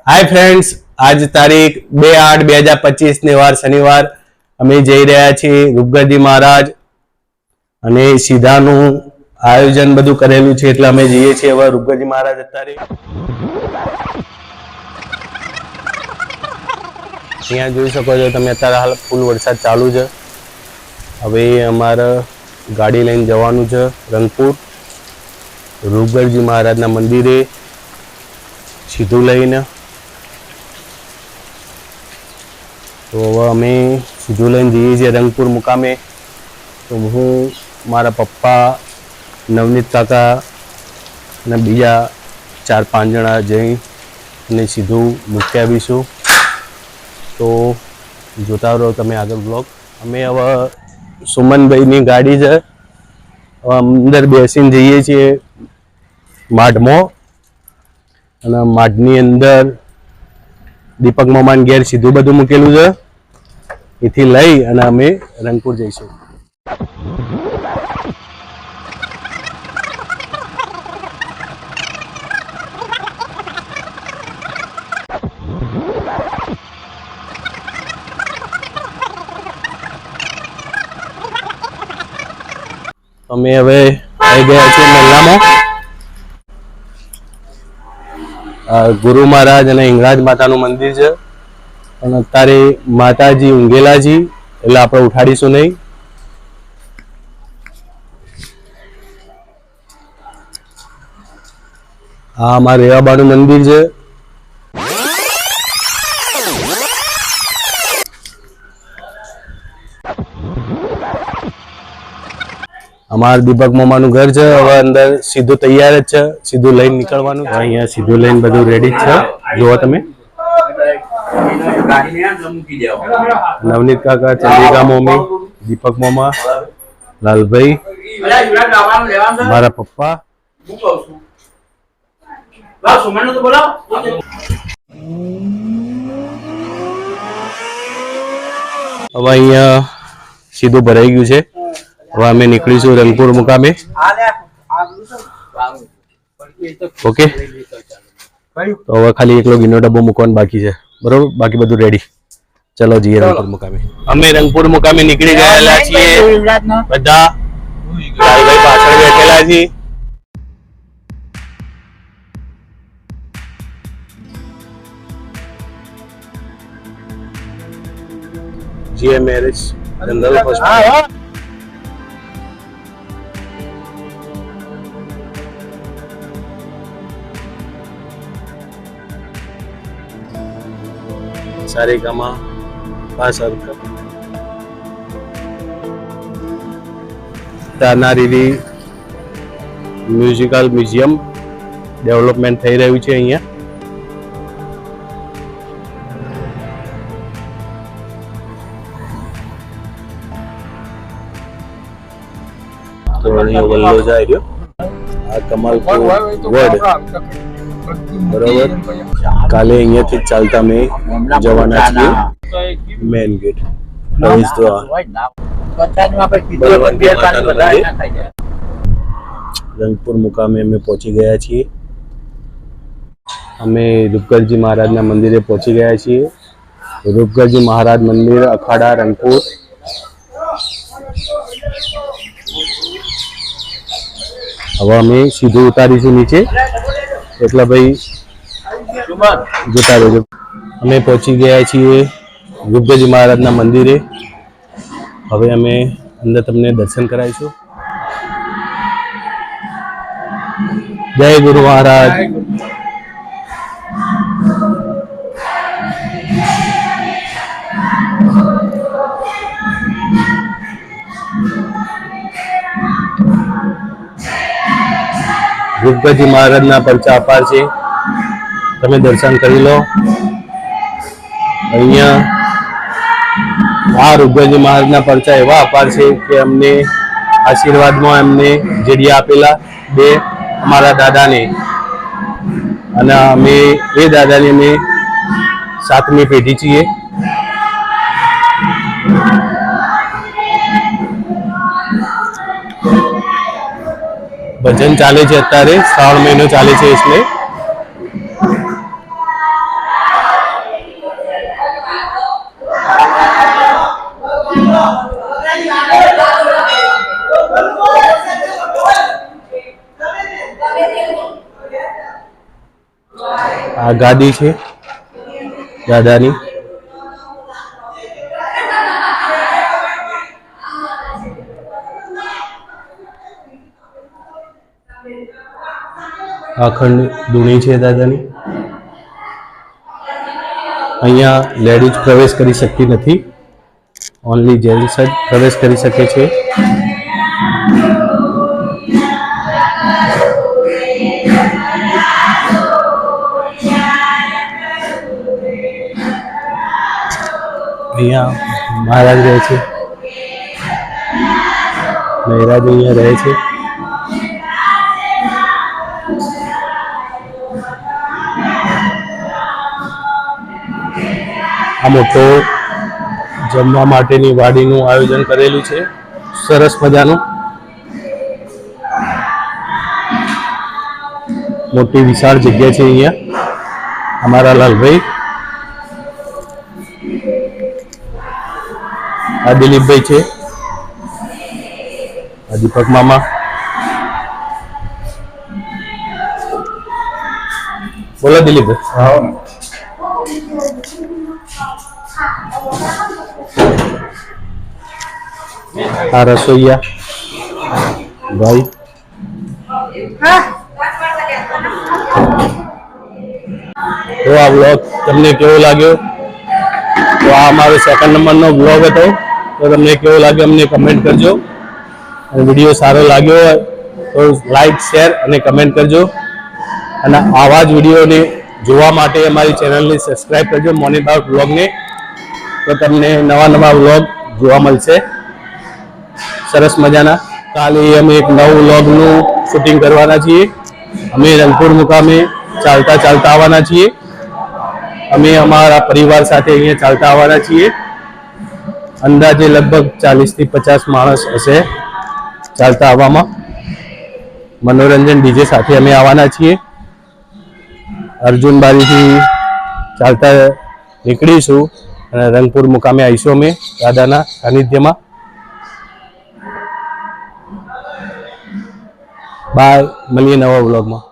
Hi friends, आज तारीख 2/8/2025 ने वार शनिवार अमे जई रह्या छीए रूपगढ़जी महाराज अने सीधानु आयोजन बधु करेलू छे એટલે અમે જઈએ છીએ હવે રૂપગढ़जी महाराज અત્યારે અહીંયા જોઈ શકો છો તમે અત્યારે હાલ ફૂલ વરસાદ ચાલુ છે। હવે અમારે ગાડી લઈને જવાનું છે રંગપુર રૂપગढ़जी महाराजना मंदिरे सीधू लईने। तो હવે અમે સીધું લઈને જઈએ છીએ રંગપુર મુકામે। તો હું મારા પપ્પા નવનીત કાકા અને બીજા 4-5 જણા જઈ અને સીધું મૂકી આવીશું। તો જોતા રહો તમે આગળ બ્લોગ। અમે હવે સુમનભાઈની ગાડી છે, હવે અંદર બેસીને જઈએ છીએ માઢમાં અને માઢની અંદર दीपक मामा घेर सीधू बधु मूकेलू है, इथी लई अने अमे रंगपुर जईशुं। अमे हवे आई गया छे मेलामां। गुरु महाराज અને હિંગળાજ માતાનું મંદિર છે અને અત્યારે માતાજી ઊંઘેલા છે એટલે આપણે ઉઠાડીશું નહીં। આ અમારું રેવાબાનું મંદિર છે। અમાર દીપક મામાનું ઘર છે। હવે અંદર સીધું તૈયાર જ છે, સીધું લઈને નીકળવાનું। અહીંયા સીધું લઈને બધું રેડી જ છે, જુઓ તમે। નવનીત કાકા, ચંદ્રિકા મમ્મી, દીપક મામા, લાલભાઈ, મારા પપ્પા। હવે અહીંયા સીધું ભરાઈ ગયું છે। હવે અમે નીકળીશું રંગપુર મુકામે। ઓકે, તો હવે ખાલી એકલો ગીનો ડબ્બો મૂકવાનો બાકી છે, બરોબર? બાકી બધું રેડી। ચલો જઈએ રંગપુર મુકામે। અમે રંગપુર મુકામે નીકળી ગયેલા છીએ બધા। લાલભાઈ પાછળ બેઠેલા છે। જીએ મેરેજ જનરલ હોસ્પિટલ। सारेगामा पासरका तानारीरी म्यूजिकल म्यूजियम डेवलपमेंट થઈ રહ્યું છે અહીંયા। તો અહીંયા વલ્લો જાય રહ્યો આ કમલપુર વડ, बराबर। काले अहींयाथी चालता में जवाना छीए मेन गेट प्रवेश द्वार। रंगपुर मुकामे में पहुंची गया छीए। अमे रूपगढ़जी महाराजना मंदिरे पहुंची गया छीए। रूपगढ़जी महाराज मंदिर अखाड़ा रंगपुर। हवे अमे सीधું उतारीશું नीचे એટલે ભાઈ જોતા રહેજો। અમે પહોંચી ગયા છીએ રૂપગढ़जी महाराजना मंदिरे। હવે અમે અંદર તમને દર્શન કરાવીશું। જય ગુરુ મહારાજ। रूपगढ़जी महाराजना परचा अपार छे, तमे दर्शन करी लो। अहींया आ रूपगढ़जी महाराजना परचा एवा अपार छे के अमने आशीर्वादमां एमने जड़िया आपेला बे अमारा दादाने અને અમે એ દાદાની અમે 7મી પેઢી છીએ। ભજન ચાલે છે અત્યારે, શ્રાવણ મહિનો ચાલે છે એટલે આ ગાદી છે દાદાની. અખંડ ધૂણી છે દાદાની. અહીંયા લેડીઝ પ્રવેશ કરી શકતી નથી, ઓનલી જેન્ટ્સ જ પ્રવેશ કરી શકે છે. અહીંયા મહારાજ રહે છે, મહારાજ અહીંયા રહે છે. આ મોટો જમવા માટેની વાડીનું આયોજન કરેલું છે, સરસ મજાનું. મોટી વિશાળ જગ્યા છે અહીંયા. અમારા લાલભાઈ, આ દિલીપભાઈ છે, આ દીપક મામા, બોલો દિલીપભાઈ. આ રસોઈયા ભાઈ. તો આ બ્લોગ તમને કેવો લાગ્યો? તો આ અમારો સેકન્ડ નંબરનો બ્લોગ હતો. તો તમને કેવો લાગ્યો અમને કમેન્ટ કરજો. અને વિડીયો સારો લાગ્યો હોય તો લાઈક, શેર અને કમેન્ટ કરજો. અને આવા જ વિડીયોને જોવા માટે અમારી ચેનલને સબસ્ક્રાઈબ કરજો, મોર્નિંગ બાઉટ બ્લોગને. તો તમને નવા નવા બ્લોગ જોવા મળશે સરસ મજાના. કાલે અમે એક નવું વ્લોગનું શૂટિંગ કરવાના છીએ. અમે રંગપુર મુકામે ચાલતા ચાલતા આવવાના છીએ. અમે અમારા પરિવાર સાથે અહીંયા ચાલતા આવવાના છીએ. અંદાજે લગભગ 40 થી 50 માણસ હશે ચાલતા આવવામાં. મનોરંજન ડીજે સાથે અમે આવવાના છીએ. અર્જુનબારીથી ચાલતા નીકળીશું અને રંગપુર મુકામે આવીશું અમે દાદાના સાનિધ્યમાં. બાય, મળીએ નવા વ્લોગમાં.